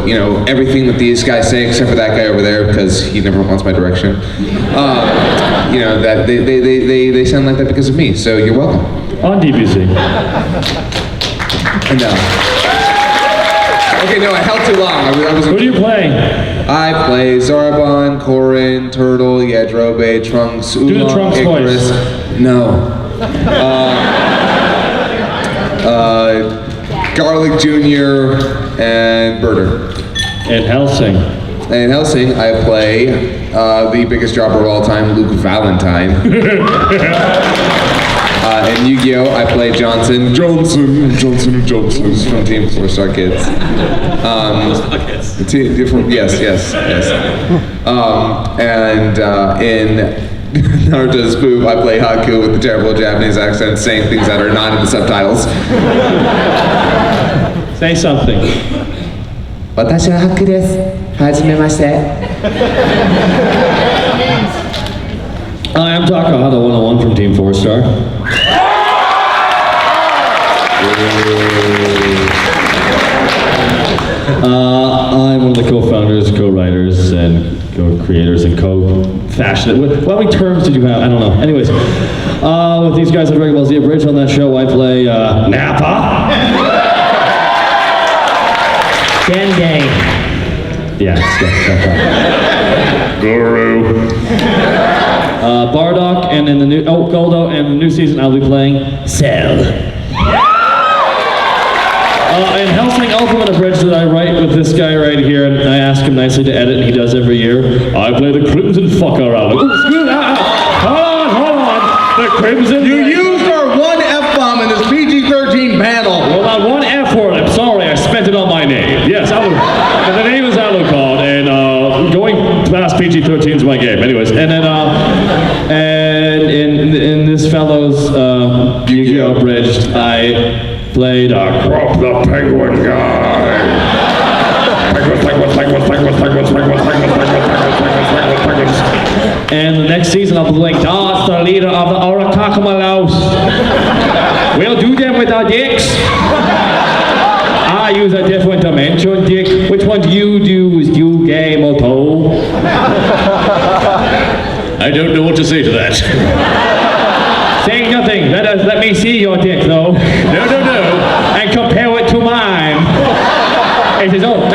you know, everything that these guys say, except for that guy over there, because he never wants my direction. You know, that they sound like that because of me, so you're welcome. On DBC. No. Okay, no, I held too long. Who do you play? I play Zarbon, Corrin, Turtle, Yadrobe, Trunks, Oolong, do the Trunks Icarus. voice. No. Garlic Jr. and Birder. And Helsing. And in Helsing, I play the biggest dropper of all time, Luke Valentine. In Yu-Gi-Oh, I play Johnson from Team FourStar Kids. Yes. And in Naruto's Spoof, I play Haku with the terrible Japanese accent, saying things that are not in the subtitles. Say something. 私はハクです。はじめまして。 Hi, I'm Takahata 101 from Team FourStar. I'm one of the co-founders, co-writers, and co-creators and co-fashioned. How many terms did you have? I don't know. Anyways, with these guys on Dragon Ball Z Abridged on that show, I play Nappa. Dende. Yeah, Guru. Bardock, and in the new Goldo, and in the new season I'll be playing Cell. In Hellsing Ultimate Abridged that I write with this guy right here, and I ask him nicely to edit, and he does every year. I play the Crimson Fucker out. Hold on. The Crimson. You used our one F-bomb in this PG-13 panel. Well, not one F word. I'm sorry, I spent it on my name. Yes, the name is Alucard, and going past PG-13 is my game. Anyways, and then and in this fellow's Yu-Gi-Oh! Abridged, I played Crop the Penguin guy. Penguins. And the next season I'll be playing Darth, the leader of the Oracakamalos. We'll do them with our dicks. I use a different dimension, dick. Which one do you do? Is you gay, Moto? I don't know what to say to that. Saying nothing. Let me see your dick, though. No. And compare it to mine. He says, oh,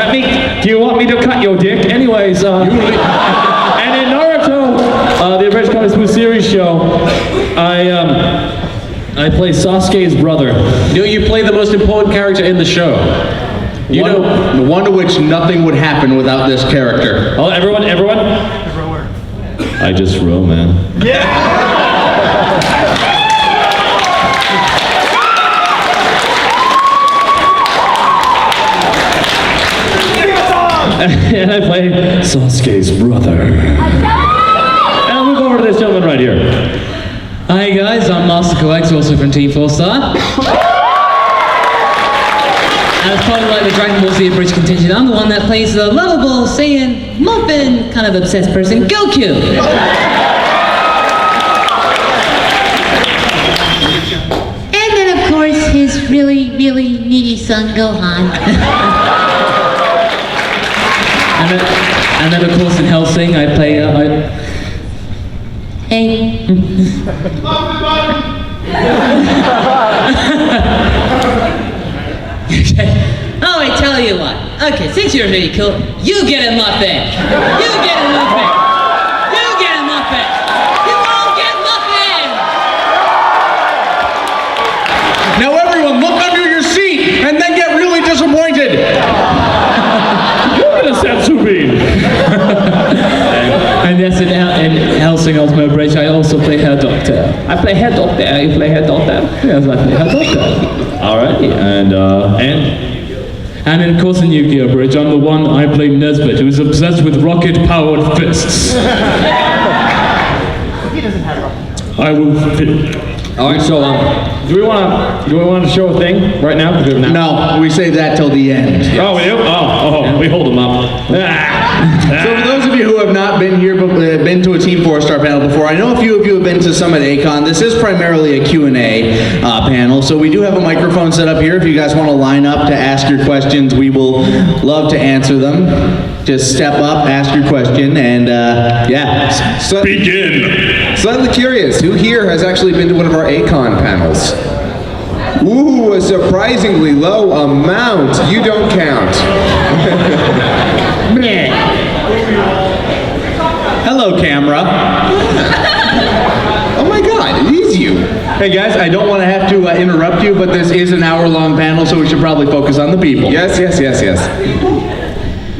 do you want me to cut your dick? Anyways, and in Naruto, the Abridged Comic Smooth Series show, I play Sasuke's brother. You know, you play the most important character in the show. You know, one to which nothing would happen without this character. Oh, everyone? I just row, man. Yeah! And I play Sasuke's brother. And I'll move over to this gentleman right here. Hi guys, I'm Master Collector, also from Team FourStar. And as part of like the Dragon Ball Z Abridged contingent, I'm the one that plays the lovable, Saiyan, muffin, kind of obsessed person, Goku. And then of course his really, really needy son, Gohan. And then of course in Hellsing, I play, Hey. Okay. Oh, I tell you what. Okay, since you're really cool, you get a muffin. You get a muffin. You get a muffin. You all get muffin. Now everyone, look under your seat and then get really disappointed. You're gonna Sensu bean. And yes, in Hellsing Ultimate Abridged, I also play Hair Doctor. I play Hair Doctor. You play Hair Doctor? Yes, I play Hair Doctor. Alrighty, And then, of course, in Yu-Gi-Oh! Abridged, I'm the one I play Nesbit, who is obsessed with rocket-powered fists. He doesn't have rocket. I will fit. Alright, so, do we want to show a thing right now? No, we save that till the end. Oh, we do? Oh, we hold them up. So for those of you who have not been here been to a Team 4-Star panel before. I know a few of you have been to some at A-Kon. This is primarily a Q&A panel, so we do have a microphone set up here. If you guys want to line up to ask your questions, we will love to answer them. Just step up, ask your question, and yeah. Begin. Slightly curious, who here has actually been to one of our A-Kon panels? Ooh, a surprisingly low amount. You don't count. Hello, camera. Oh my God, it is you. Hey guys, I don't want to have to interrupt you, but this is an hour-long panel, so we should probably focus on the people. Yes.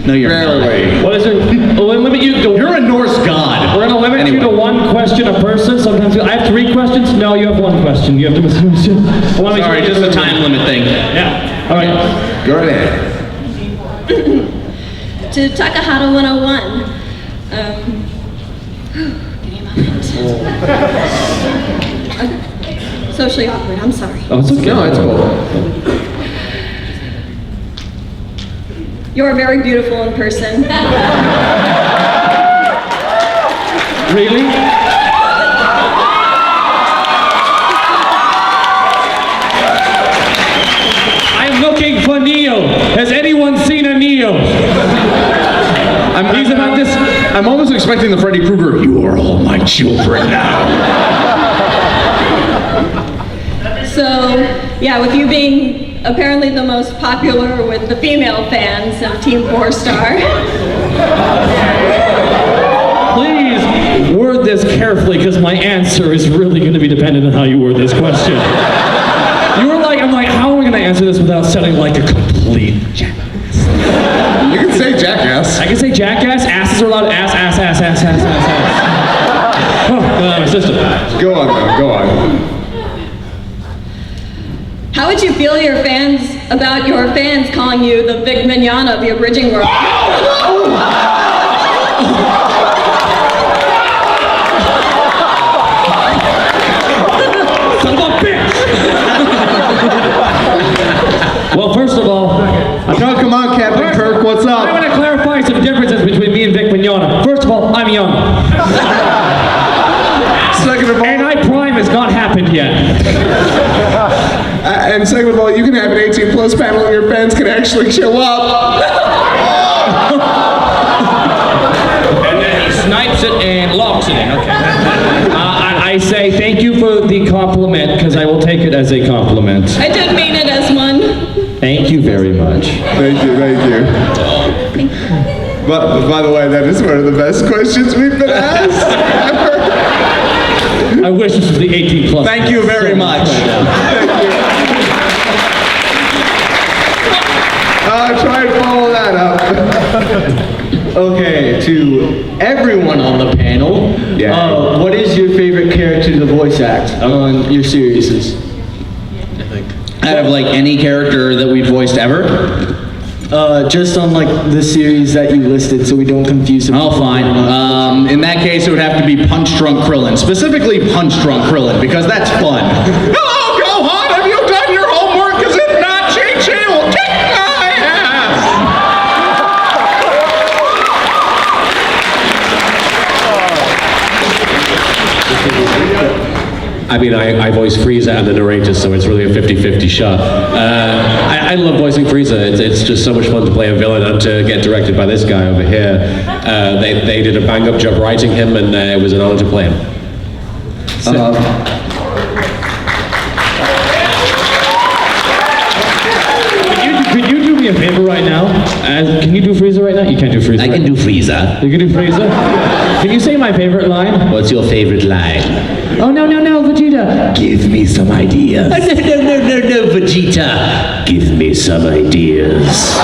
No, you're not. Barely. What is it? We'll limit you to. You're a Norse god. We're gonna limit you to one question a person. Sometimes I have 3 questions. No, you have 1 question. You have to. Sorry, just a time limit thing. Yeah. All right. Go right ahead. To Takahata 101. Give me a moment. Socially awkward, I'm sorry. Oh, it's okay. No, it's cool. You're very beautiful in person. Really? I'm looking for Neo. Has anyone seen a Neo? He's about this. I'm almost expecting the Freddy Krueger. You are all my children now. So, yeah, with you being apparently the most popular with the female fans of Team 4-Star. Please word this carefully, because my answer is really going to be dependent on how you word this question. You were like, I'm like, how am I going to answer this without sounding like a complete jackass? You can say jackass. I can say jackass. Asses are allowed. Ass. Oh, my system. Go on, though. Go on. How would you feel about your fans calling you the Vic Mignogna of the abridging world? Son of a bitch! Well, first of all, No, come on, Captain Kirk, what's I up? want to clarify some differences between me and Vic Mignogna. First of all, I'm young. Second of all, And Prime has not happened yet. and second of all, you can have an 18+ panel and your fans can actually show up. And then he snipes it and locks it in. Okay. I say thank you for the compliment, because I will take it as a compliment. I did mean it as one. Thank you very much. Thank you. But by the way, that is one of the best questions we've been asked ever. I wish this was the 18+. Thank you very much. Try and follow that up. Okay, to everyone on the panel, Yeah. what is your favorite character to voice act on your series? Out of like any character that we've voiced ever? Just on like the series that you listed, so we don't confuse them. Oh, fine. In that case, it would have to be Punch Drunk Krillin. Specifically Punch Drunk Krillin, because that's fun. Hello, Gohan! Have you done your homework? Because if not, Chi-Chi will kick my ass! I mean, I voice Frieza and the narrator, so it's really a 50-50 shot. I love voicing Frieza. It's just so much fun to play a villain and to get directed by this guy over here. They did a bang-up job writing him, and it was an honor to play him. Could you do me a favor right now? Can you do Frieza right now? You can't do Frieza. I can do Frieza. You can do Frieza? Can you say my favorite line? What's your favorite line? Oh, no, Vegeta. Give me some ideas. No, Vegeta. Give me some ideas.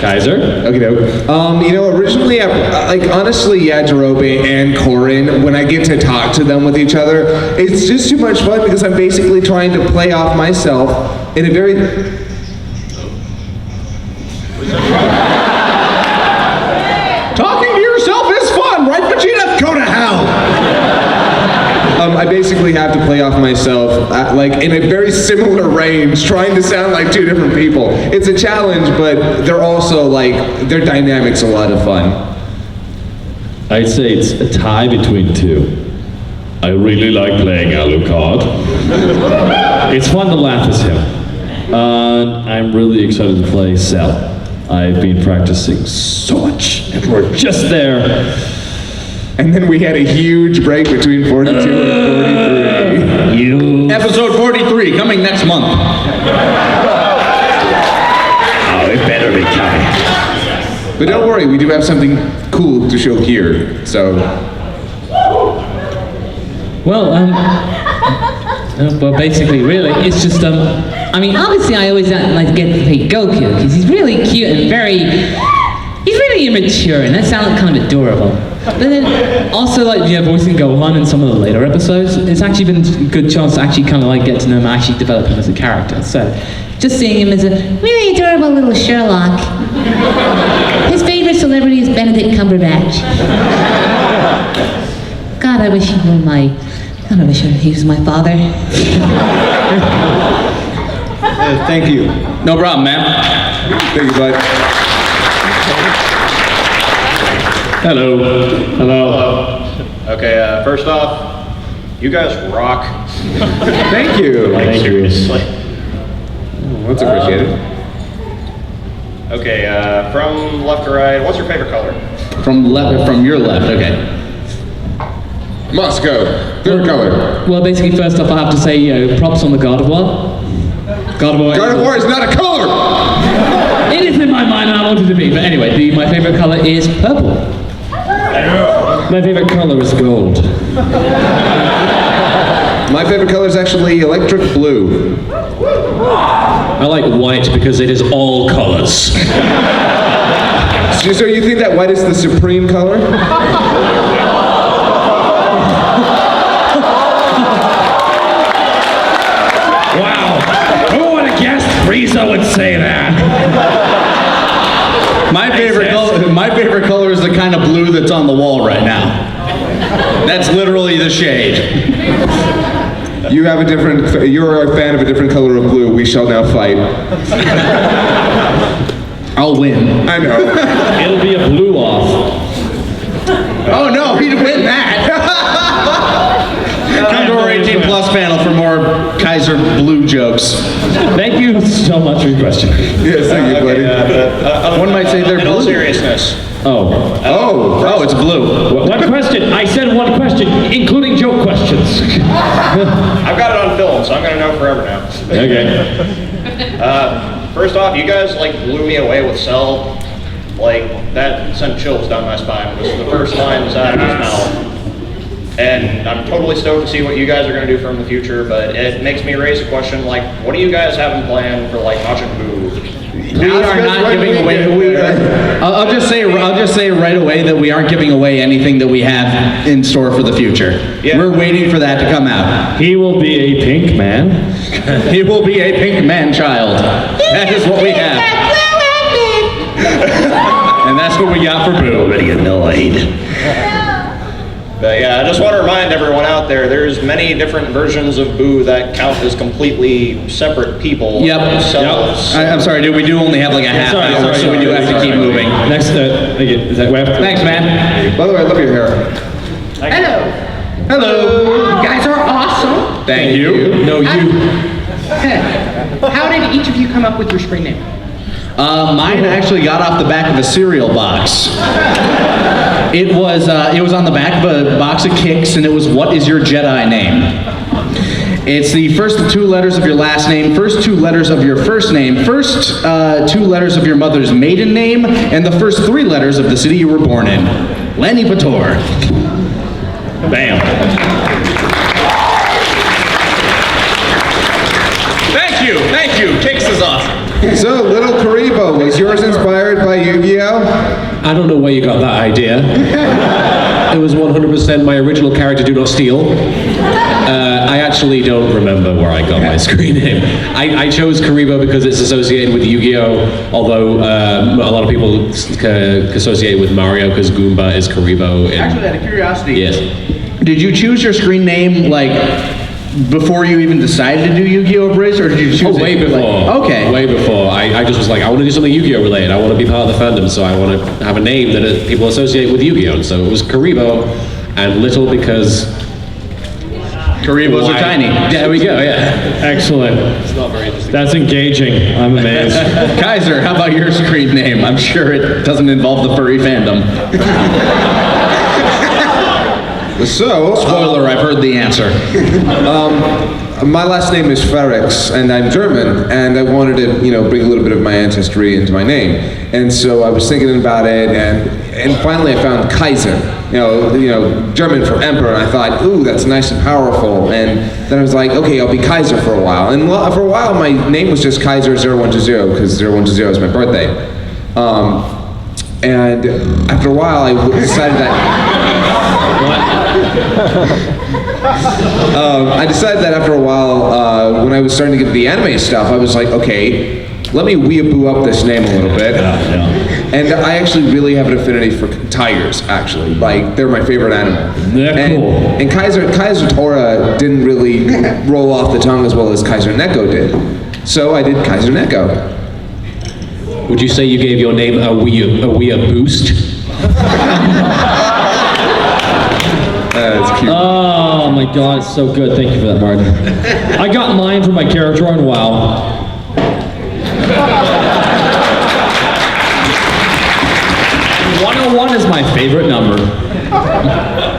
Kaiser? Okay, originally, honestly, Yajirobe and Korin, when I get to talk to them with each other, it's just too much fun because I'm basically trying to play off myself in a very... Talking to yourself is fun, right, Vegeta? Go to hell! I basically have to play off myself, like in a very similar range, trying to sound like two different people. It's a challenge, but they're also like, their dynamic's a lot of fun. I'd say it's a tie between two. I really like playing Alucard. It's fun to laugh as him. And I'm really excited to play Cell. I've been practicing so much, and we're just there. And then we had a huge break between 42 and 43. Episode 43 coming next month. Oh, it better be coming. But don't worry, we do have something cool to show here, so. Well, well, basically, really, it's just, I mean, obviously I always like to get to play Goku, because he's really cute and he's really immature, and that sounds kind of adorable. But then, also, like, voicing Gohan in some of the later episodes, it's actually been a good chance to actually kind of, like, get to know him, actually develop him as a character. So, just seeing him as a Really adorable little Sherlock. His favorite celebrity is Benedict Cumberbatch. God, I wish he were God, I wish he was my father. Thank you. No problem, man. Thank you, bud. Hello. Hello. Okay, first off, you guys rock. Thank you. Thank you. That's appreciated. Okay, from left to right, what's your favorite color? From your left, okay. Moscow, third color. well, basically, first off, I have to say, props on the God of War. God of War. God of War is not a color! It is in my mind, and I want it to be. But anyway, my favorite color is purple. My favorite color is gold. My favorite color is actually electric blue. I like white because it is all colors. So you think that white is the supreme color? Wow. Who would have guessed Frieza would say that? My favorite color is the kind of blue that's on the wall right now. That's literally the shade. You're a fan of a different color of blue. We shall now fight. I'll win. I know. It'll be a blue off. Oh no, he'd win that. Come to our 18 plus panel for more Kaiser Blue jokes. Thank you so much for your question. Yes, thank you, buddy. One might say they're In all blue. seriousness, Oh, it's blue. One question. I said one question, including joke questions. I've got it on film, so I'm gonna know forever now. Okay. First off, you guys like blew me away with Cell. Like, that sent chills down my spine. This is the first lines out of his mouth. And I'm totally stoked to see what you guys are going to do from the future, but it makes me raise a question, like, what do you guys have in plan for, like, Majin Buu? We are not giving away. I'll just say right away that we aren't giving away anything that we have in store for the future. Yeah. We're waiting for that to come out. He will be a pink man. He will be a pink man child. That is what we have. And that's what we got for Boo. I'm gonna get annoyed. But yeah, I just want to remind everyone out there, there's many different versions of Boo that count as completely separate people. Yep. themselves. I'm sorry, dude. We do only have like a half hour, so we do have to keep moving. Next, is that Thanks, man. By the way, I love your hair. Hello. Hello. You guys are awesome. Thank you. No, you. How did each of you come up with your screen name? Mine actually got off the back of a cereal box. It was on the back of a box of Kicks, and it was, "What is your Jedi name?" It's the first two letters of your last name, first two letters of your first name, first two letters of your mother's maiden name, and the first three letters of the city you were born in. Lenny Pator. Bam. Thank you. Kicks is awesome. So, Little Karibo, was yours inspired by Yu-Gi-Oh? I don't know where you got that idea. It was 100% my original character, Do Not Steal. I actually don't remember where I got my screen name. I chose Karibo because it's associated with Yu-Gi-Oh, although a lot of people associate it with Mario because Goomba is Karibo. Actually, out of curiosity, Yes. Did you choose your screen name like before you even decided to do Yu-Gi-Oh! Bridge, or did you choose way it? before. Okay. Way before. I just was like, I want to do something Yu-Gi-Oh! Related. I want to be part of the fandom, so I want to have a name that people associate with Yu-Gi-Oh! So it was Karibo, and little because... Karibos are tiny. There we go, yeah. Excellent. It's not very interesting. That's engaging. I'm amazed. Kaiser, how about your screen name? I'm sure it doesn't involve the furry fandom. So, Spoiler, I've heard the answer. my last name is Ferrex, and I'm German, and I wanted to, bring a little bit of my ancestry into my name. And so I was thinking about it, and finally I found Kaiser, German for emperor, and I thought, ooh, that's nice and powerful. And then I was like, okay, I'll be Kaiser for a while. And for a while, my name was just Kaiser 0120, because 0120 is my birthday. And after a while, I decided that... I decided that after a while, when I was starting to get the anime stuff, I was like, okay, let me weeaboo up this name a little bit. And I actually really have an affinity for tigers, actually. Like, they're my favorite animal. They're cool. And Kaiser Tora didn't really roll off the tongue as well as Kaiser Neko did. So I did Kaiser Neko. Would you say you gave your name a boost? That's cute. Oh my god, it's so good. Thank you for that, Martin. I got mine for my character on WoW. 101 is my favorite number.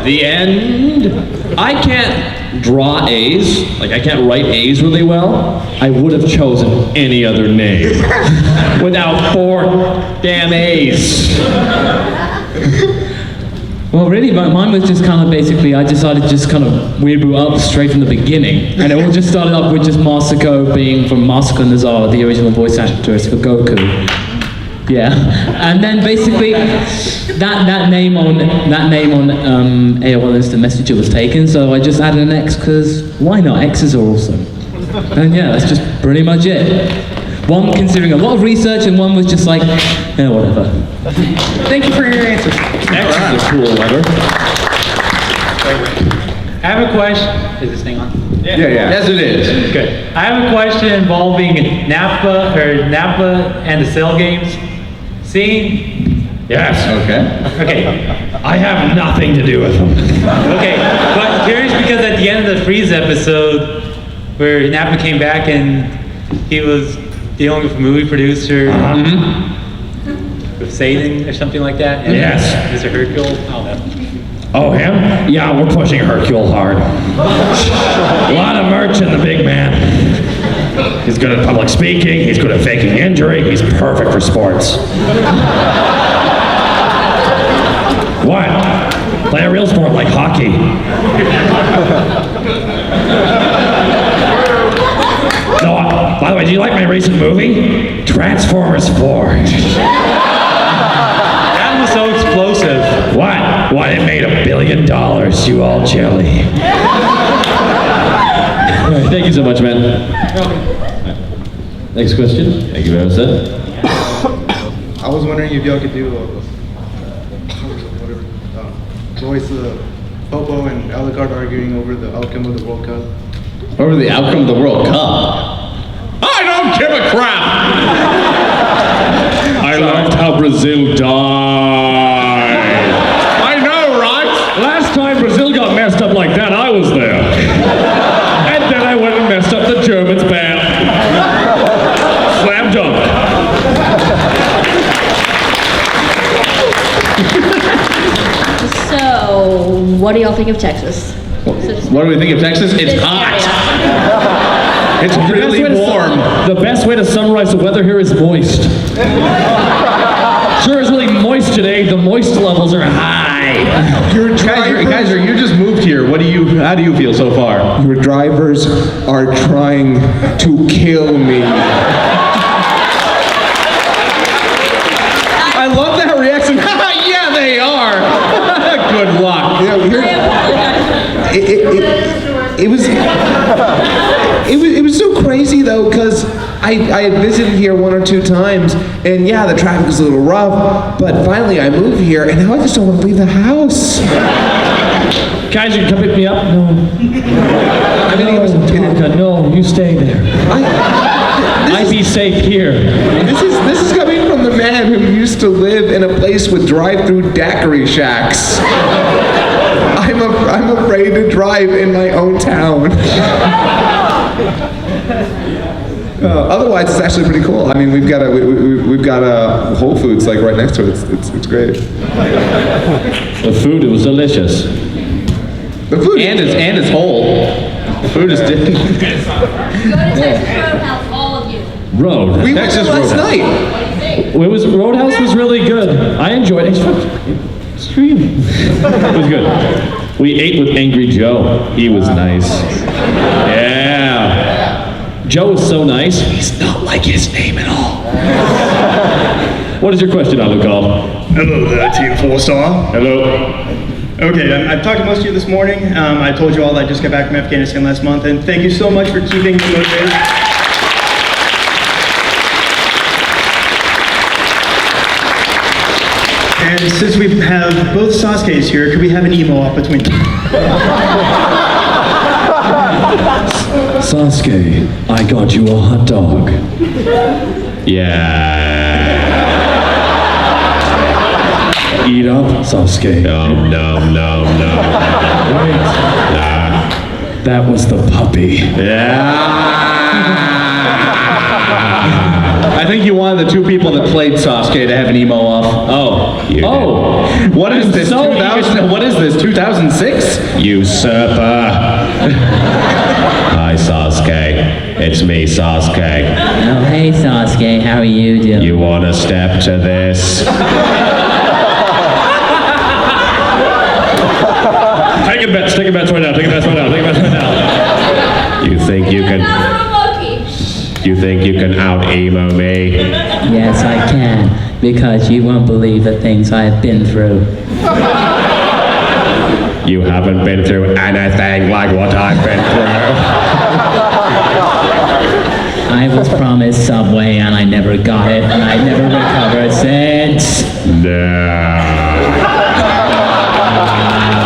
The end. I can't draw A's. Like, I can't write A's really well. I would have chosen any other name without 4 damn A's. Well, really, mine was just kind of basically, I decided to just kind of weeaboo up straight from the beginning. And it all just started up with just Masako being from Masako Nozawa, the original voice actress for Goku. Yeah. And then basically, that name on AOL Instant Messenger was taken, so I just added an X, because why not? X's are awesome. And yeah, that's just pretty much it. One considering a lot of research, and one was just like, yeah, whatever. Thank you for your answers. X is a cool letter. I have a question. Is this thing on? Yeah. Yes, it is. Good. I have a question involving Nappa and the Cell games. Seeing? Yes. Okay. I have nothing to do with them. Okay, but curious because at the end of the Freeze episode, where Nappa came back and he was dealing with a movie producer with Satan or something like that. And Yes. Mr. Hercule. I don't know. Oh, him? Yeah, we're pushing Hercule hard. A lot of merch in the big man. He's good at public speaking, he's good at faking injury, he's perfect for sports. What? Play a real sport like hockey. No, by the way, do you like my recent movie? Transformers 4. That was so explosive. What? Why, it made $1 billion, you all jelly. All right, thank you so much, man. Next question. Thank you very much, sir. I was wondering if y'all could do voice Popo and Alucard arguing over the outcome of the World Cup. Over the outcome of the World Cup? I don't give a crap! I loved how Brazil died. I know, right? Last time Brazil got messed up like that, I was there. And then I went and messed up the Germans bad. Slam dunk. So, what do y'all think of Texas? What do we think of Texas? It's hot. It's really warm. The best way to summarize the weather here is moist. Sure is really moist today. The moist levels are high. Kaiser, you just moved here. How do you feel so far? Your drivers are trying to kill me. I love that reaction. Yeah, they are. Good luck. It was so crazy though, because I had visited here 1 or 2 times, and yeah, the traffic was a little rough, but finally I moved here, and now I just don't want to leave the house. Guys, you can come pick me up? No. I mean, it was Tonka. No, you stay there. I'd be safe here. This is coming from the man who used to live in a place with drive-through daiquiri shacks. I'm afraid to drive in my own town. Otherwise, it's actually pretty cool. I mean, we've got a Whole Foods like right next to it. It's great. The food, it was delicious. The food and it's whole. The food is different. Go to Texas Roadhouse, all of you. Road. We went there last night. Roadhouse was really good. I enjoyed it. Stream. It was good. We ate with Angry Joe. He was nice. Yeah. Joe is so nice. He's not like his name at all. What is your question, Alucard? Hello there, Team FourStar. Hello. Okay, I've talked to most of you this morning. I told you all that I just got back from Afghanistan last month, and thank you so much for keeping me motivated. And since we have both Sasuke's here, could we have an emo up between them? Sasuke, I got you a hot dog. Yeah. Eat up, Sasuke. No. Wait. Nah. That was the puppy. I think you wanted the two people that played Sasuke to have an emo off. What is this? 2000? What is this? 2006? Usurper. Hi, Sasuke. It's me, Sasuke. Oh, hey, Sasuke. How are you doing? You want to step to this? Taking bets right now. You think you can out-emo me? Yes, I can. Because you won't believe the things I've been through. You haven't been through anything like what I've been through. I was promised Subway and I never got it, and I never recovered since. No.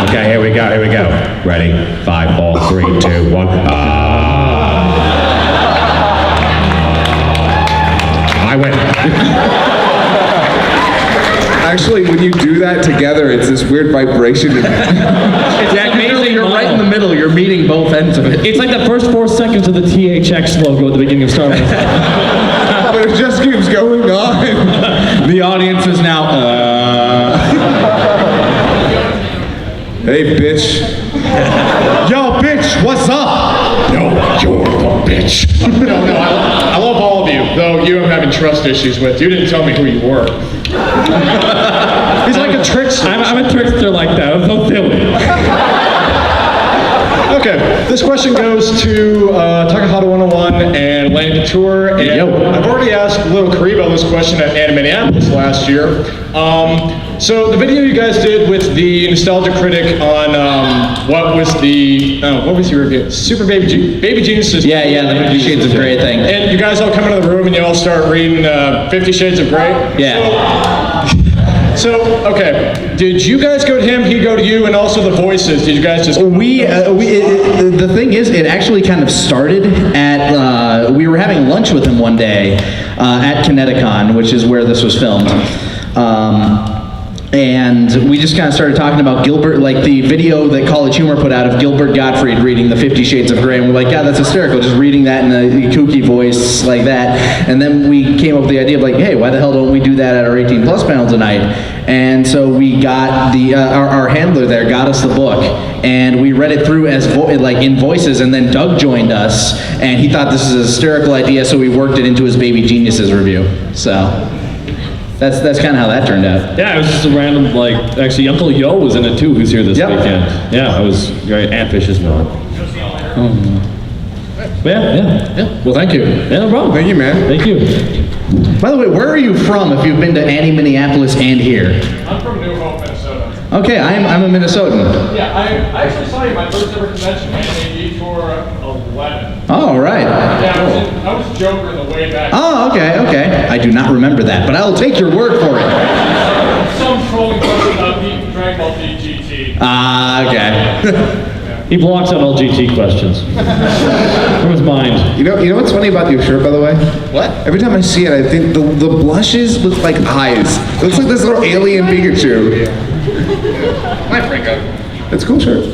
Okay, here we go. Ready? 5, 4, 3, 2, 1. I win. Actually, when you do that together, it's this weird vibration. You're right in the middle. You're meeting both ends of it. It's like the first 4 seconds of the THX logo at the beginning of Star Wars. But it just keeps going on. The audience is now, Hey, bitch. Yo, bitch, what's up? No, you're the bitch. No, I love all of you, though you I'm having trust issues with. You didn't tell me who you were. He's like a trickster. I'm a trickster like that. I'm so silly. Okay, this question goes to Takahata 101 and Lanny Couture. And I've already asked Little Karibo this question at Anime Minneapolis last year. So the video you guys did with the Nostalgia Critic on what was your review? Super Baby Geniuses. Yeah, the 50 Shades of Grey thing. And you guys all come into the room and you all start reading 50 Shades of Grey. Yeah. So okay, did you guys go to him? He go to you, and also the voices. Did you guys just? The thing is, it actually kind of started at. We were having lunch with him one day at Kineticon, which is where this was filmed. And we just kind of started talking about Gilbert, like the video that College Humor put out of Gilbert Gottfried reading the 50 Shades of Grey, and we're like, yeah, that's hysterical, just reading that in a kooky voice like that. And then we came up with the idea of like, hey, why the hell don't we do that at our 18 plus panel tonight? And so we got our handler there got us the book, and we read it through as in voices, and then Doug joined us, and he thought this is a hysterical idea, so we worked it into his Baby Geniuses review. So. That's kind of how that turned out. Yeah, it was just a random, actually Uncle Yo was in it too, who's here this weekend. Yeah, it was great. Aunt Fish is not. Yeah. Well, thank you. Yeah, no problem. Thank you, man. Thank you. By the way, where are you from if you've been to Annie Minneapolis and here? I'm from New Hope, Minnesota. Okay, I'm a Minnesotan. Yeah, I actually saw you at my first ever convention, Anime Tour 11. Oh, right. Yeah, I was Joker in the way back. Oh, okay. I do not remember that, but I will take your word for it. Some trolling question about Dragon Ball Z GT. Okay. He blocks out all GT questions from his mind. You know what's funny about your shirt, by the way? What? Every time I see it, I think the blushes look like eyes. It looks like this little alien Pikachu. My Franco. That's a cool shirt.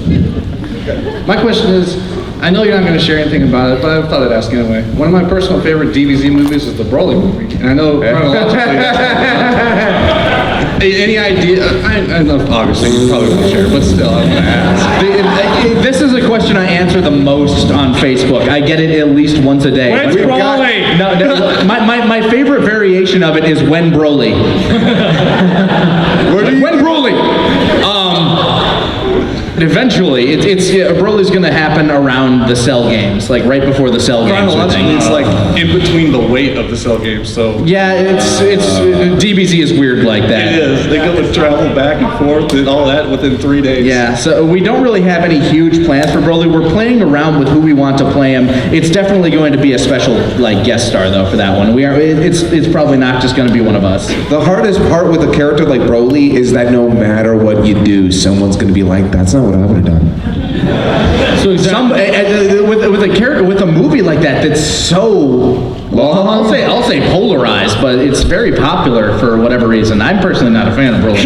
My question is, I know you're not going to share anything about it, but I thought I'd ask anyway. One of my personal favorite DBZ movies is the Broly movie, and I know chronologically. Any idea? I know obviously you probably won't share, but still, I'm going to ask. This is a question I answer the most on Facebook. I get it at least once a day. When's Broly? No, my favorite variation of it is when Broly. When Broly. Eventually, Broly's going to happen around the Cell games, like right before the Cell games. Chronologically, it's like in between the weight of the Cell games, so. Yeah, it's DBZ is weird like that. It is. They go to travel back and forth and all that within 3 days. Yeah, so we don't really have any huge plans for Broly. We're playing around with who we want to play him. It's definitely going to be a special like guest star though for that one. It's probably not just going to be one of us. The hardest part with a character like Broly is that no matter what you do, someone's going to be like, that's not what I would have done. So with a character with a movie like that's so I'll say polarized, but it's very popular for whatever reason. I'm personally not a fan of Broly.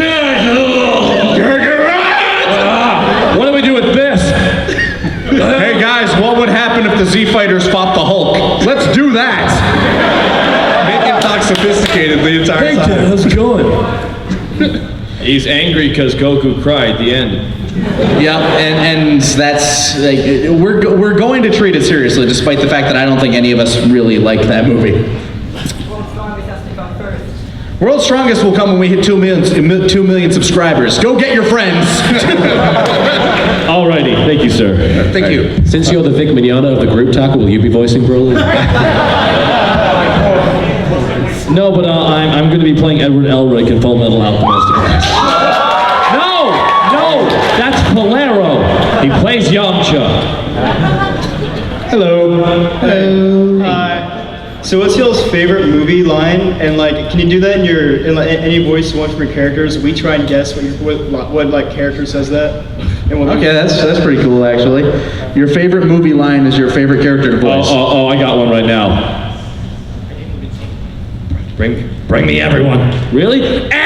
What do we do with this? Hey guys, what would happen if the Z Fighters fought the Hulk? Let's do that. Make him talk sophisticated the entire Hey, time. Dad, how's it going? He's angry because Goku cried. The end. Yeah, and that's like we're going to treat it seriously, despite the fact that I don't think any of us really liked that movie. World's Strongest will come when we hit 2 million subscribers. Go get your friends. Alrighty, thank you, sir. Thank you. Since you're the Vic Mignogna of the group talk, will you be voicing Broly? No, but I'm going to be playing Edward Elric in Full Metal Alchemist. No, that's Polero. He plays Yamcha. Hello. Hi. So what's y'all's favorite movie line? And like, can you do that in any voice you want from your characters? We try and guess what like character says that. Okay, that's pretty cool actually. Your favorite movie line is your favorite character to voice. Oh, I got one right now. Bring me everyone. Really? Everyone!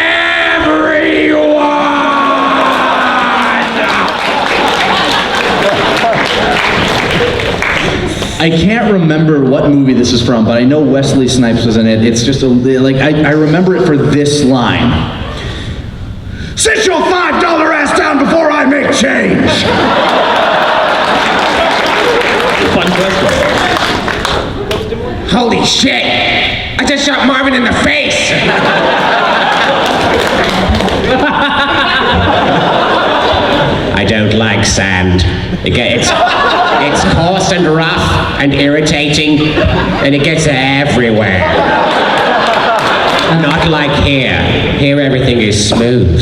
I can't remember what movie this is from, but I know Wesley Snipes was in it. It's just I remember it for this line. Sit your $5 ass down before I make change. Fun question. Holy shit! I just shot Marvin in the face! I don't like sand. It's coarse and rough and irritating, and it gets everywhere. Not like here. Here everything is smooth.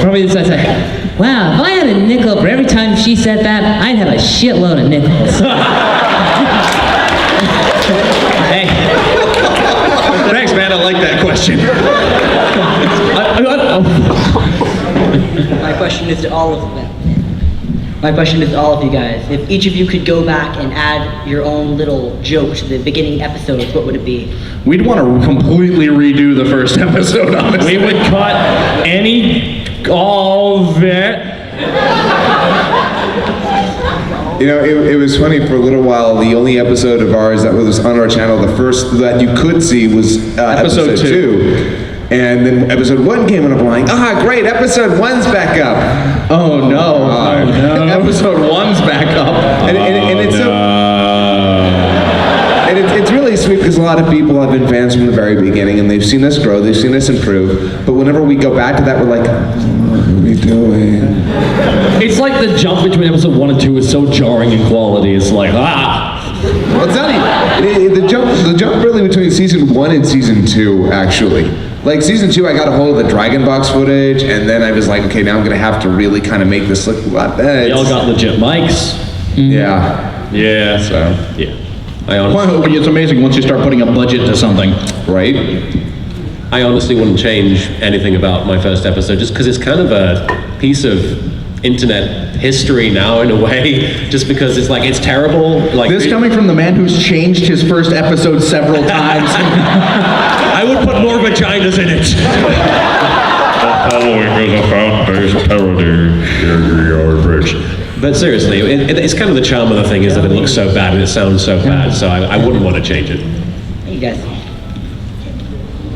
Probably this I say, wow, if I had a nickel for every time she said that, I'd have a shitload of nickels. Hey. Thanks, man. I like that question. My question is to all of them. My question is to all of you guys. If each of you could go back and add your own little joke to the beginning episodes, what would it be? We'd want to completely redo the first episode, honestly. We would cut all of it. You know, it was funny for a little while. The only episode of ours that was on our channel, the first that you could see was episode 2. And then episode 1 came and I'm like, great, episode 1's back up. Oh no. Episode 1's back up. And it's so... And it's really sweet because a lot of people have been fans from the very beginning and they've seen us grow, they've seen us improve. But whenever we go back to that, we're like, what are we doing? It's like the jump between episode 1 and 2 is so jarring in quality. It's like, Well, it's not even, the jump really between season 1 and season 2, actually. Like season 2, I got a hold of the Dragon Box footage, and then I was like, okay, now I'm gonna have to really kind of make this look a lot better. Y'all got legit mics. Yeah. Yeah. So. Yeah. It's amazing once you start putting a budget to something. Right? I honestly wouldn't change anything about my first episode, just because it's kind of a piece of internet history now in a way, just because it's like, it's terrible. Like This coming from the man who's changed his first episode several times. I would put more vaginas in it. Following is a fan-based parody. But seriously, it's kind of the charm of the thing is that it looks so bad and it sounds so bad, so I wouldn't want to change it. You guys.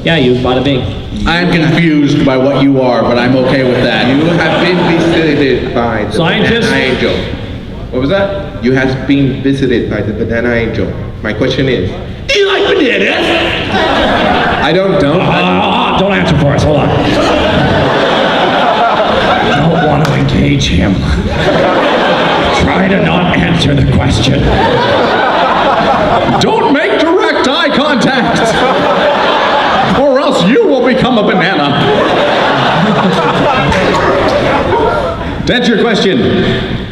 Yeah, you bada bing. I'm confused by what you are, but I'm okay with that. You have been visited by the Scientist? banana angel. What was that? You have been visited by the banana angel. My question is, Do you like bananas? I don't. Don't answer for us. Hold on. I don't want to engage him. Try to not answer the question. Don't make direct eye contact, or else you will become a banana. To answer your question,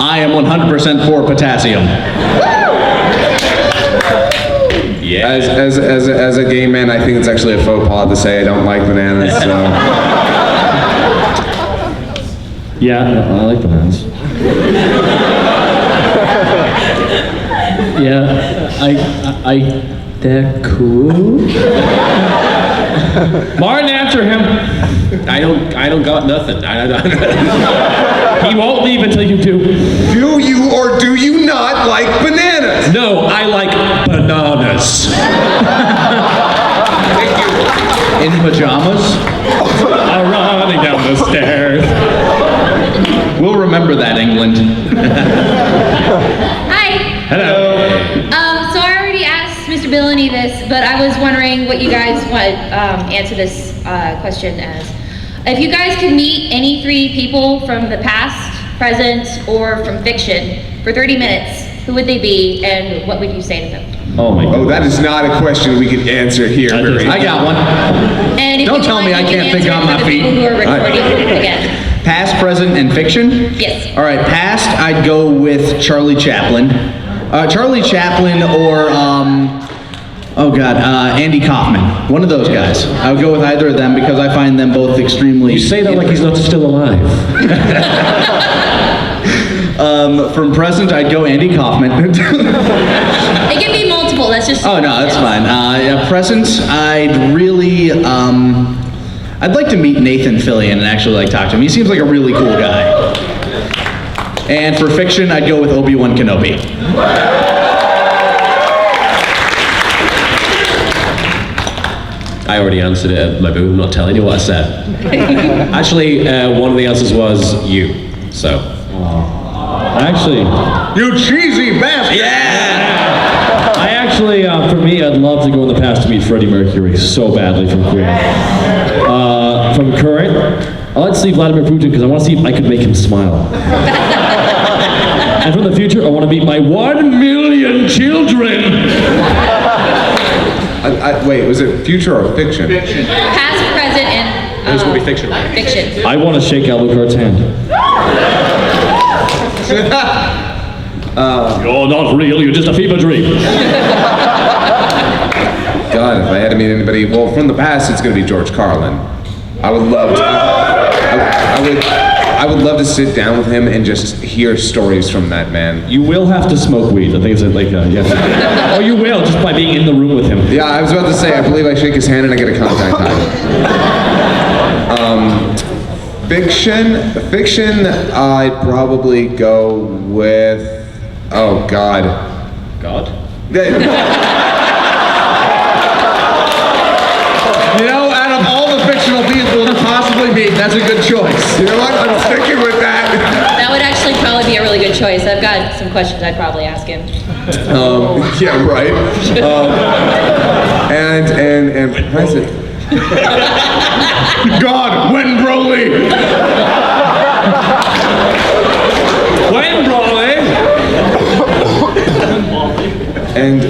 I am 100% for potassium. Yeah. As a gay man, I think it's actually a faux pas to say I don't like bananas. So. Yeah, I like bananas. They're cool. Martin, answer him. I don't got nothing. He won't leave until you do. Do you or do you not like bananas? No, I like bananas. Thank you. In pajamas? Running down the stairs. We'll remember that, England. Hi. Hello. So I already asked Mr. Billany this, but I was wondering what you guys would answer this question as. If you guys could meet any three people from the past, present, or from fiction for 30 minutes, who would they be, and what would you say to them? Oh my God. Oh, that is not a question we could answer here. I got one. And if Don't you'd tell me like, I you can't can think answer on it my for the feet. people who are recording again. Past, present, and fiction? Yes. All right, past, I'd go with Charlie Chaplin. Charlie Chaplin or, Andy Kaufman. One of those guys. I would go with either of them because I find them both extremely... You say that like he's not still alive. From present, I'd go Andy Kaufman. It can be multiple, that's just... Oh, no, that's fine. Present, I'd really, I'd like to meet Nathan Fillion and actually like talk to him. He seems like a really cool guy. And for fiction, I'd go with Obi-Wan Kenobi. I already answered it at my booth. I'm not telling you what I said. Actually, one of the answers was you. So. Actually. You cheesy bastard! Yeah! I actually, for me, I'd love to go in the past to meet Freddie Mercury so badly from Queen. From current, I'd like to see Vladimir Putin because I want to see if I could make him smile. And from the future, I want to meet my 1 million children. Wait, was it future or fiction? Past, present, and... This will be fiction. Fiction. I want to shake Alucard's hand. You're not real, you're just a fever dream. God, if I had to meet anybody, well, from the past, it's going to be George Carlin. I would love to. I would love to sit down with him and just hear stories from that man. You will have to smoke weed. I think it's like, yeah. Or you will, just by being in the room with him. Yeah, I was about to say, I believe I shake his hand and I get a contact high. Fiction, I'd probably go with, oh God. God? You know, out of all the fictional people to possibly meet, that's a good choice. You know what? I'm sticking with that. That would actually probably be a really good choice. I've got some questions I'd probably ask him. Yeah, right. And present. God, when Broly! When, Broly? And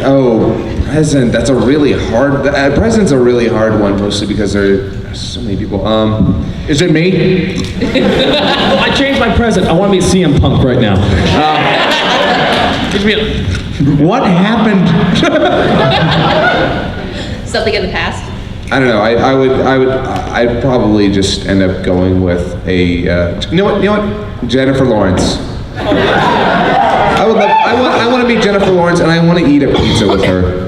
present. That's a really hard. Present's a really hard one, mostly because there are so many people. Is it me? I changed my present. I want to meet CM Punk right now. What happened? Something in the past. I don't know. I'd probably just end up going with a. You know what? Jennifer Lawrence. I want to meet Jennifer Lawrence, and I want to eat a pizza with her.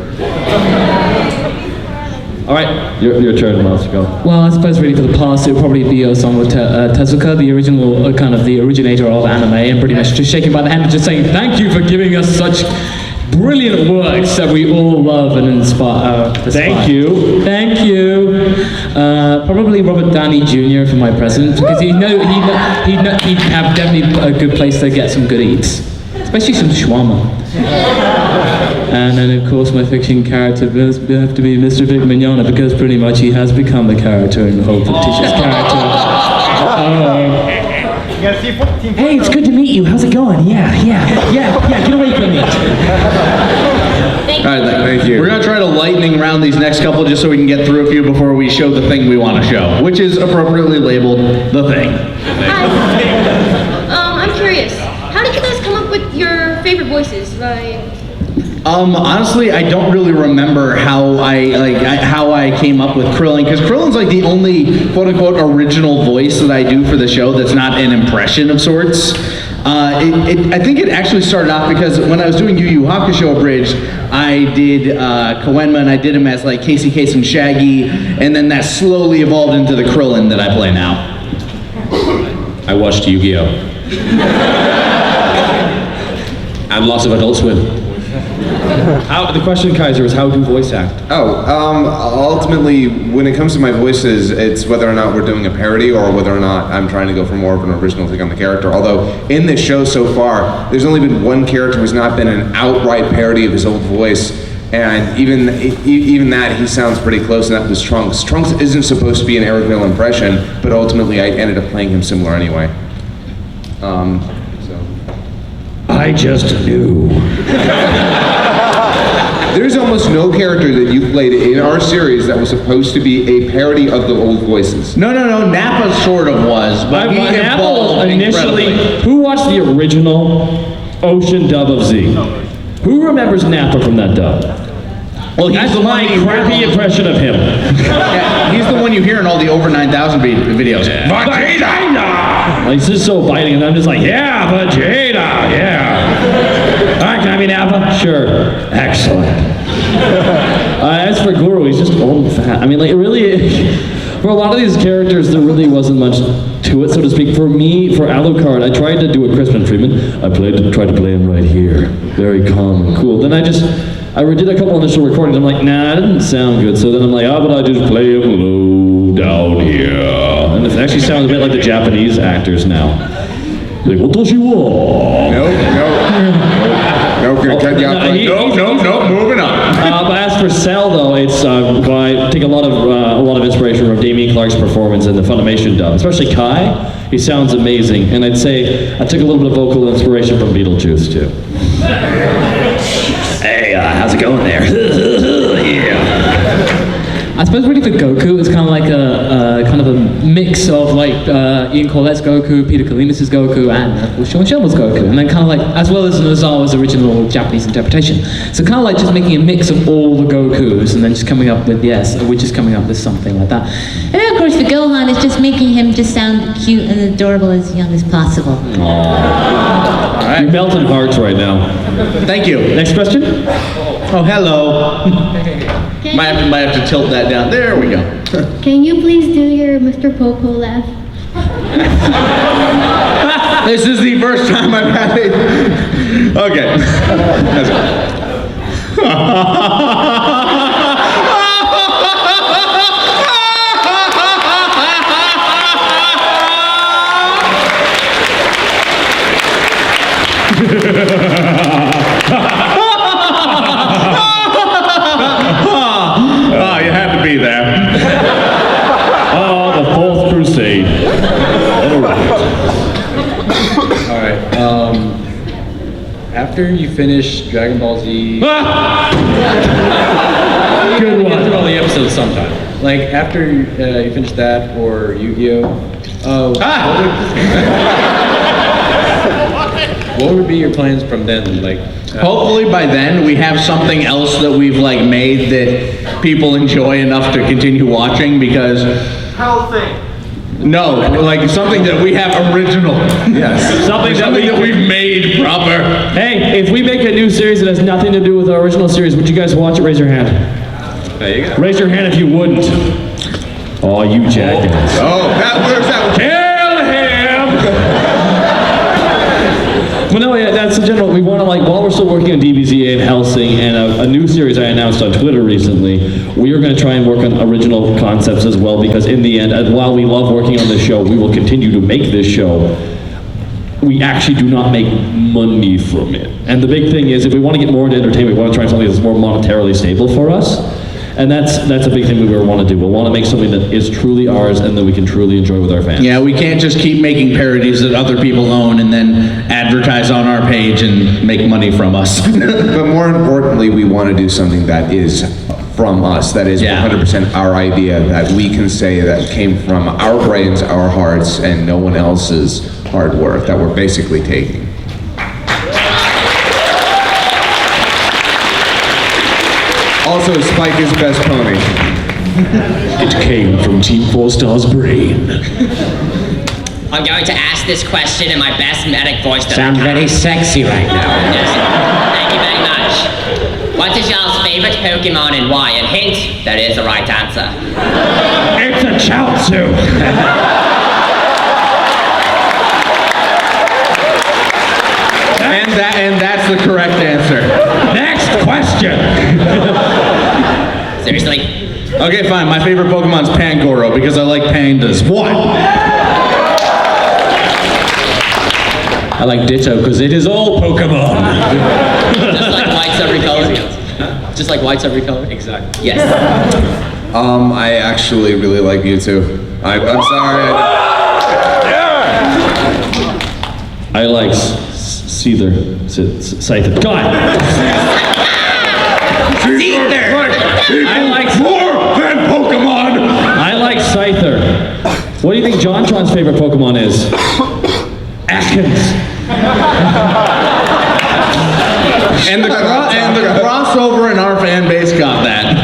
All right, your turn, Miles, to go. Well, I suppose really for the past, it would probably be Osamu Tezuka, the original, kind of the originator of anime, and pretty much just shaking by the hand and just saying, thank you for giving us such brilliant works that we all love and inspire. Thank you. Thank you. Probably Robert Downey Jr. for my present, because he'd have definitely a good place to get some good eats, especially some shawarma. And then, of course, my fiction character will have to be Mr. Vic Mignogna, because pretty much he has become the character in the whole fictitious character. Hey, it's good to meet you. How's it going? Yeah, get away from me. All right, thank you. We're going to try to lightning round these next couple just so we can get through a few before we show the thing we want to show, which is appropriately labeled The Thing. Hi. I'm curious. How did you guys come up with your favorite voices? Honestly, I don't really remember how I came up with Krillin, because Krillin's like the only quote-unquote original voice that I do for the show that's not an impression of sorts. I think it actually started off because when I was doing Yu Yu Hakusho Abridged, I did Koenma, and I did him as like Casey Kasem Shaggy, and then that slowly evolved into the Krillin that I play now. I watched Yu-Gi-Oh! And lots of Adult Swim. The question, Kaiser, is how do voice act? Ultimately, when it comes to my voices, it's whether or not we're doing a parody or whether or not I'm trying to go for more of an original take on the character. Although, in this show so far, there's only been one character who's not been an outright parody of his old voice, and even that, he sounds pretty close, and that was Trunks. Trunks isn't supposed to be an Ericville impression, but ultimately I ended up playing him similar anyway. I just knew. There's almost no character that you played in our series that was supposed to be a parody of the old voices. No, Nappa sort of was, but he evolved initially. incredibly. Who watched the original Ocean dub of Z? Who remembers Nappa from that dub? Well, that's my crappy impression of him. Yeah, he's the one you hear in all the over 9,000 videos. Vegeta! He's just so biting, and I'm just like, yeah, Vegeta, yeah. All right, can I be Nappa? Sure. Excellent. As for Guru, he's just old and fat. I mean, like, it really, for a lot of these characters, there really wasn't much to it, so to speak. For me, for Alucard, I tried to do a Crispin Freeman. I tried to play him right here. Very calm and cool. Then I did a couple initial recordings. I'm like, nah, that didn't sound good. So then I'm like, how about I just play him low down here? And it actually sounds a bit like the Japanese actors now. Like, what does he want? No, moving on. But as for Cell, though, it's I take a lot of inspiration from Damien Clark's performance in the Funimation dub, especially Kai. He sounds amazing, and I'd say I took a little bit of vocal inspiration from Beetlejuice too. Hey, how's it going there? Yeah. I suppose really for Goku, it's kind of like a mix of like Ian Corlett's Goku, Peter Kalinas' Goku, and Sean Shelby's Goku, and then kind of like, as well as Nozawa's original Japanese interpretation. So kind of like just making a mix of all the Gokus, and then just coming up with, we're just coming up with something like that. And then of course for Gohan, it's just making him just sound cute and adorable as young as possible. Aww. All right. You're melting hearts right now. Thank you. Next question? Oh, hello. Might have to tilt that down. There we go. Can you please do your Mr. Popo laugh? This is the first time I've had it. Okay. You had to be there. Oh, the Fourth Crusade. All right. After you finish Dragon Ball Z, Good one. Get through all the episodes sometime. Like after you finish that or Yu-Gi-Oh. What would be your plans from then? Like, hopefully by then we have something else that we've like made that people enjoy enough to continue watching because. No, like something that we have original. Yes. Something that we've made proper. Hey, if we make a new series that has nothing to do with our original series, would you guys watch it? Raise your hand. There you go. Raise your hand if you wouldn't. Oh, you jackass. Oh, where's that? Kill him! Well, no, yeah, that's in general. We want to, like, while we're still working on DBZ and Helsing and a new series I announced on Twitter recently, we are going to try and work on original concepts as well, because in the end, while we love working on this show, we will continue to make this show. We actually do not make money from it. And the big thing is, if we want to get more into entertainment, we want to try something that's more monetarily stable for us. And that's a big thing we want to do. We'll want to make something that is truly ours and that we can truly enjoy with our fans. Yeah, we can't just keep making parodies that other people own and then advertise on our page and make money from us. But more importantly, we want to do something that is from us, that is 100% our idea, that we can say that came from our brains, our hearts, and no one else's hard work, that we're basically taking. Also, Spike is the best pony. It came from Team FourStar's brain. I'm going to ask this question in my best medic voice that Sound I can. very sexy right now. Yes. Thank you very much. What is y'all's favorite Pokemon and why? And hint, there is a right answer. It's a Chaozu. And that's the correct answer. Next question. Seriously? Okay, fine. My favorite Pokemon's Pangoro because I like pandas. What? I like Ditto because it is all Pokemon. Just like white's every color? Just like white's every color? Exactly. Yes. I actually really like Mewtwo. I'm sorry. I like Scyther. God! Scyther! I like more than Pokemon! I like Scyther. What do you think JonTron's favorite Pokemon is? Atkins. And the crossover in our fan base got that.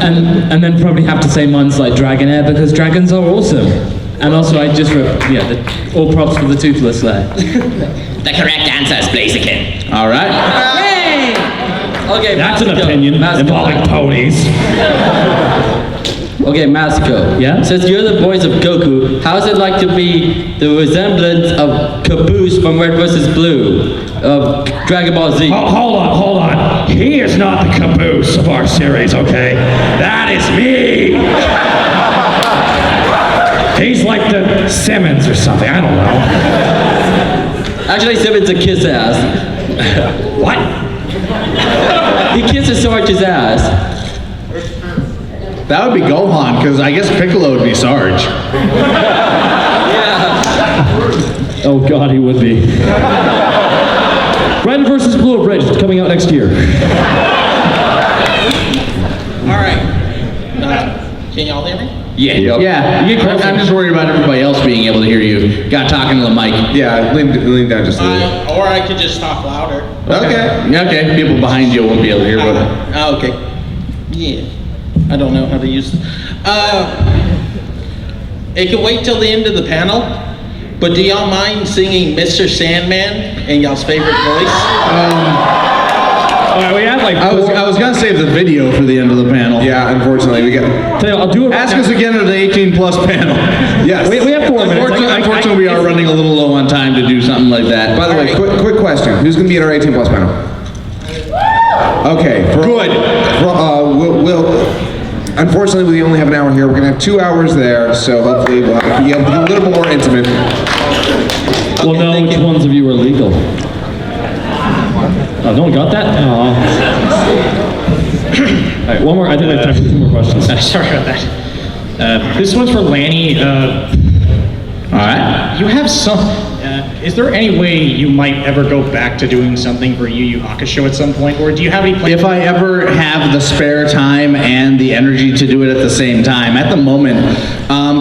And then probably have to say mine's like Dragonair because dragons are awesome. And also I just all props for the Toothless there. The correct answer is Blaziken. All right. Yay! Okay, That's an Masco. opinion involving ponies. Okay, Masco. Yeah? Since you're the voice of Goku, how is it like to be the resemblance of Caboose from Red vs. Blue of Dragon Ball Z? Hold on. He is not the Caboose of our series, okay? That is me. He's like the Simmons or something. I don't know. Actually, Simmons a kiss ass. What? He kisses Sarge's ass. That would be Gohan, because I guess Piccolo would be Sarge. Yeah. Oh God, he would be. Red vs. Blue Bridge coming out next year. All right. Can y'all hear me? Yeah. I'm just worried about everybody else being able to hear you. Got talking to the mic. Yeah, lean down just a little. Or I could just talk louder. Okay. Yeah, okay. People behind you won't be able to hear what. Okay. Yeah. I don't know how to use it. It can wait till the end of the panel, but do y'all mind singing Mr. Sandman in y'all's favorite voice? All right, we have like I was gonna save the video for the end of the panel. Yeah, unfortunately we got. I'll do it. Ask us again at the 18+ panel. Yes. We have 4 minutes. Unfortunately, we are running a little low on time to do something like that. By the way, quick question: who's going to be at our 18+ panel? Okay. Good. We'll. Unfortunately, we only have an hour here. We're going to have 2 hours there, so hopefully we'll be able to get a little more intimate. We'll know which ones of you are legal. Oh, no one got that? All right, one more. I think I have time for 2 more questions. Sorry about that. This one's for Lanny. All right. You have some. is there any way you might ever go back to doing something for Yu Yu Hakusho at some point, or do you have any plans? If I ever have the spare time and the energy to do it at the same time. At the moment,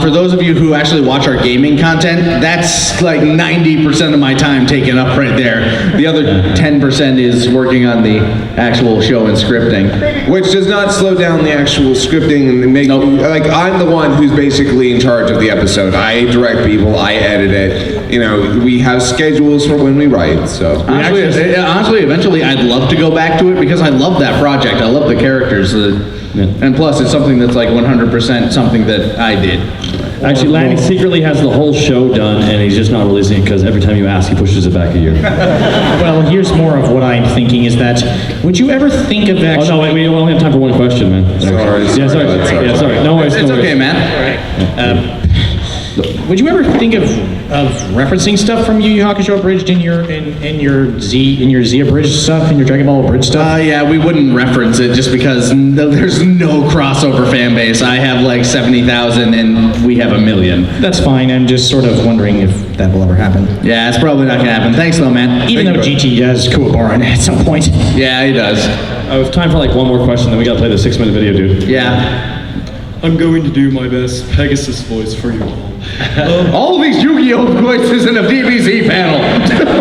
for those of you who actually watch our gaming content, that's like 90% of my time taken up right there. The other 10% is working on the actual show and scripting. Which does not slow down the actual scripting and make, like, I'm the one who's basically in charge of the episode. I direct people, I edit it. You know, we have schedules for when we write, so. Honestly, eventually I'd love to go back to it because I love that project. I love the characters. And plus, it's something that's like 100% something that I did. Actually, Lanny secretly has the whole show done, and he's just not releasing it because every time you ask, he pushes it back a year. Well, here's more of what I'm thinking is that, would you ever think of actually... Oh, no, wait, we only have time for one question, man. Sorry. Yeah, sorry. No worries, It's no worries. okay, man. Would you ever think of referencing stuff from Yu Yu Hakusho abridged in your Z abridged stuff, in your Dragon Ball abridged stuff? Yeah, we wouldn't reference it just because there's no crossover fan base. I have like 70,000 and we have 1 million. That's fine. I'm just sort of wondering if that will ever happen. Yeah, it's probably not gonna happen. Thanks though, man. Even though GT has Kuwabara in it at some point. Yeah, he does. I have time for like one more question, then we gotta play the 6-minute video, dude. Yeah. I'm going to do my best Pegasus voice for you all. All these Yu-Gi-Oh voices in a DBZ panel.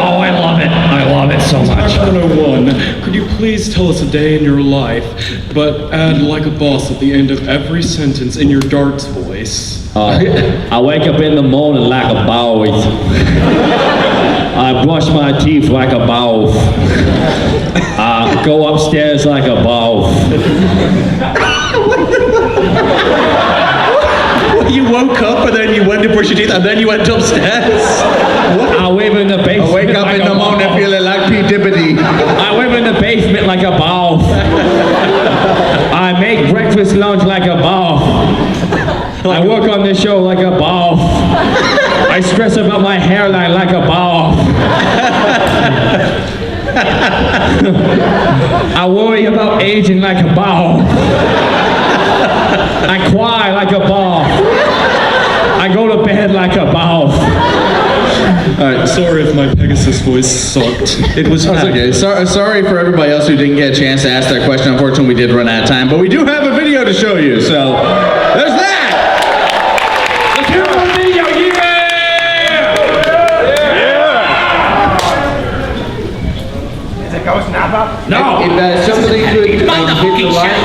Oh, I love it. I love it so much. Time 101. Could you please tell us a day in your life, but add like a boss at the end of every sentence in your darts voice? I wake up in the morning like a boy. I brush my teeth like a bow. I go upstairs like a bow. You woke up and then you went to brush your teeth and then you went upstairs? I live in the basement. I wake up in the morning feeling like P. Dibbity. I live in the basement like a bow. I make breakfast, lunch like a bow. I work on this show like a bow. I stress about my hairline like a bow. I worry about aging like a bow. I cry like a bow. I go to bed like a bow. Sorry if my Pegasus voice sucked. It was okay. Sorry for everybody else who didn't get a chance to ask that question. Unfortunately, we did run out of time, but we do have a video to show you, so there's that! Let's hear the video, yeah! Is it Ghost Napa? No! If somebody could hit the line.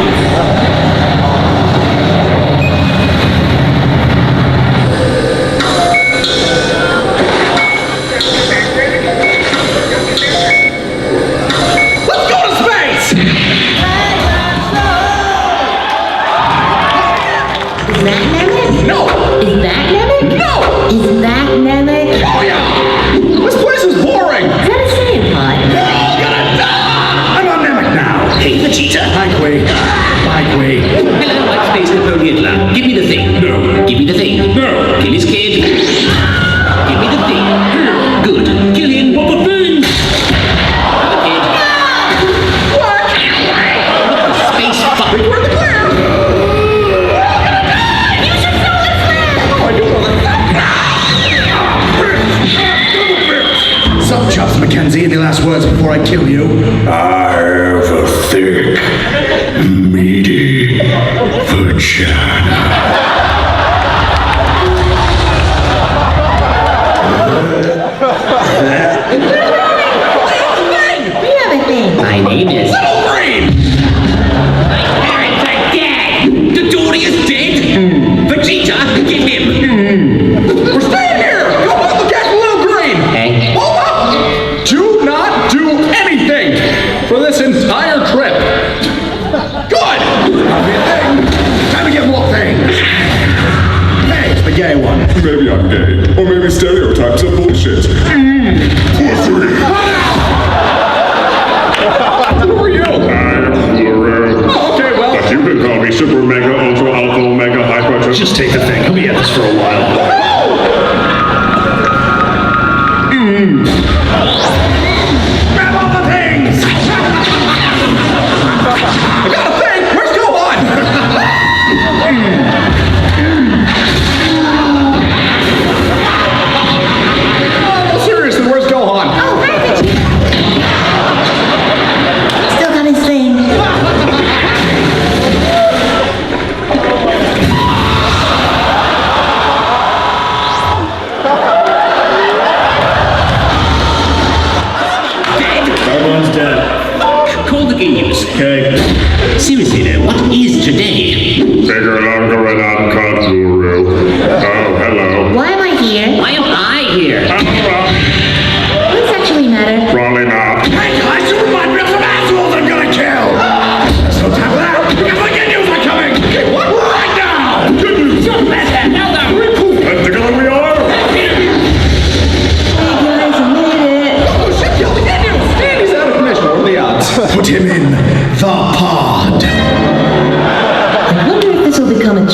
Give me the thing. No. Give me the thing. No. Kill his kid. Give me the thing. Good. Kill him. What the thing? The kid. What? Space fuck. We're in the clear. You should throw the flare. Oh, I do know that. Sup, Chops Mackenzie, any last words before I kill you? I have a thick, meaty vagina. My name is Little Brain! My parents are dead! The Dory is dead! Vegeta, get him! We're staying here! Go on, look at Little Brain! Hey? Hold up! Do not do anything for this entire trip! Good! Time to get more things! Hey, it's the gay one. Maybe I'm gay. Or maybe stereotypes are bullshit. Pussy! Who are you? I'm Luru. Oh, okay, well. But you can call me Super Mega Ultra Alpha Omega Hyper. Just take the thing. He'll be at this for a while. Grab all the things! I got a thing! Where's Gohan? Oh, we'll see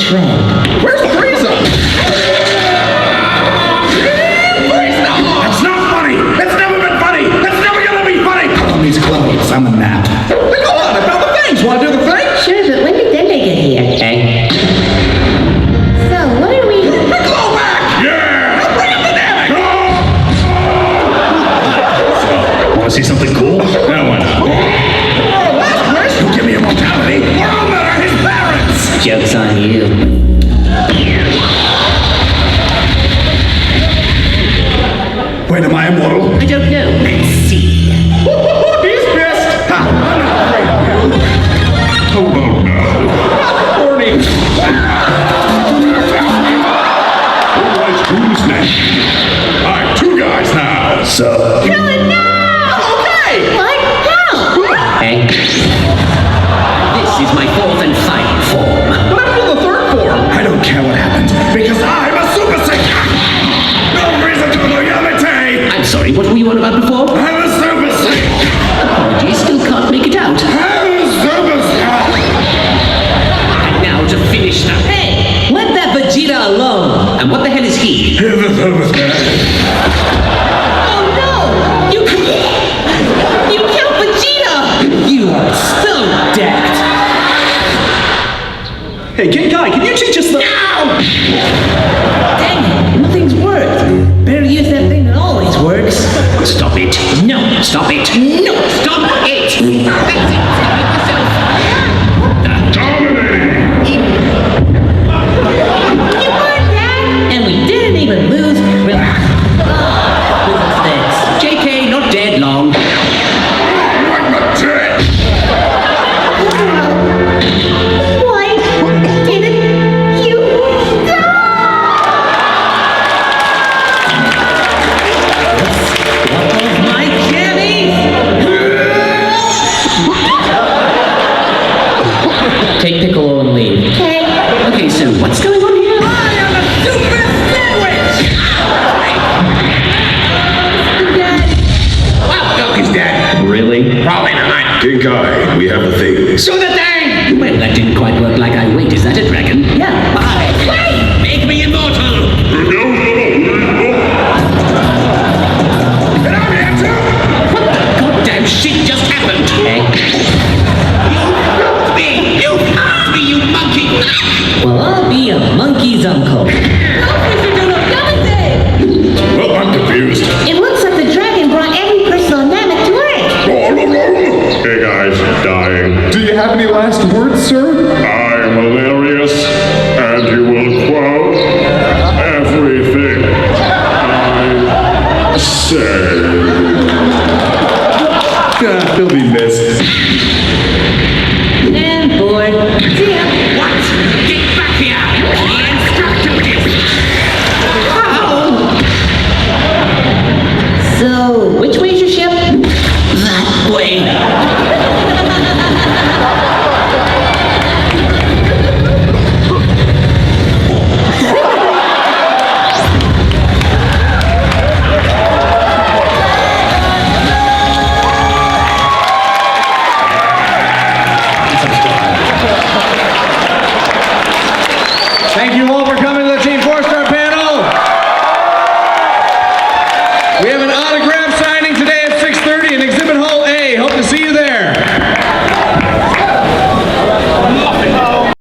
trend. Where's Frieza? Frieza! It's not funny! It's never been funny! It's never gonna be funny! Put on these clothes, I'm a nap. Hey, go on, I found the things! Wanna do the thing? Sure, but when did they get here? Hey. So, what are we... The glow back! Yeah! Now bring up the dynamic! So, wanna see something cool? No, why not? Last wish, you give me immortality, or I'll murder his parents! Joke's on you. Wait, am I immortal? I don't know. Let's see. He's pissed! Ha, I'm not afraid of you. Oh no. Horny. Alright, who's next? Alright, two guys now. So. Krillin, no! Okay! What? How? Hey. This is my fourth and final form. What happened to the third form? I don't care what happened, because I'm a Super Saiyan! No reason to know Yamete! I'm sorry, what were you on about before? I'm a Super Saiyan! Apologies, still can't make it out. I'm a Super Saiyan! And now to finish that. Hey, let that Vegeta alone. And what the hell is he? He's a Super Saiyan! Oh no! You killed Vegeta! You are so decked. Hey, Kid Guy, can you teach us the... Dang it, nothing's worked. Better use that thing that always works. Stop it. No, stop it. No, stop it. That's it. You won, Dad! And we didn't even lose. JK, not dead long. I'm not dead! Why didn't you My candies! Take Piccolo and leave. Okay. Okay, so what's going on here? I am a super sandwich! Well, he's dead. Really? Probably not. King Kai, we have the things. Do the thing! Well, that didn't quite work like I wait. Is that a dragon? Yeah. Wait! Make me immortal! Can I answer? What the goddamn shit just happened? Hey. You hugged me, you monkey! Well, I'll be a monkey's uncle. Well, I'm confused. It looks like the dragon brought every person on Namek to Earth. Hey guys, dying. Do you have any last words, sir? I am hilarious, and you will quote everything I say. He'll be missed. And boy. See ya. What? Get back here! So, which way's your ship? That way. Thank you all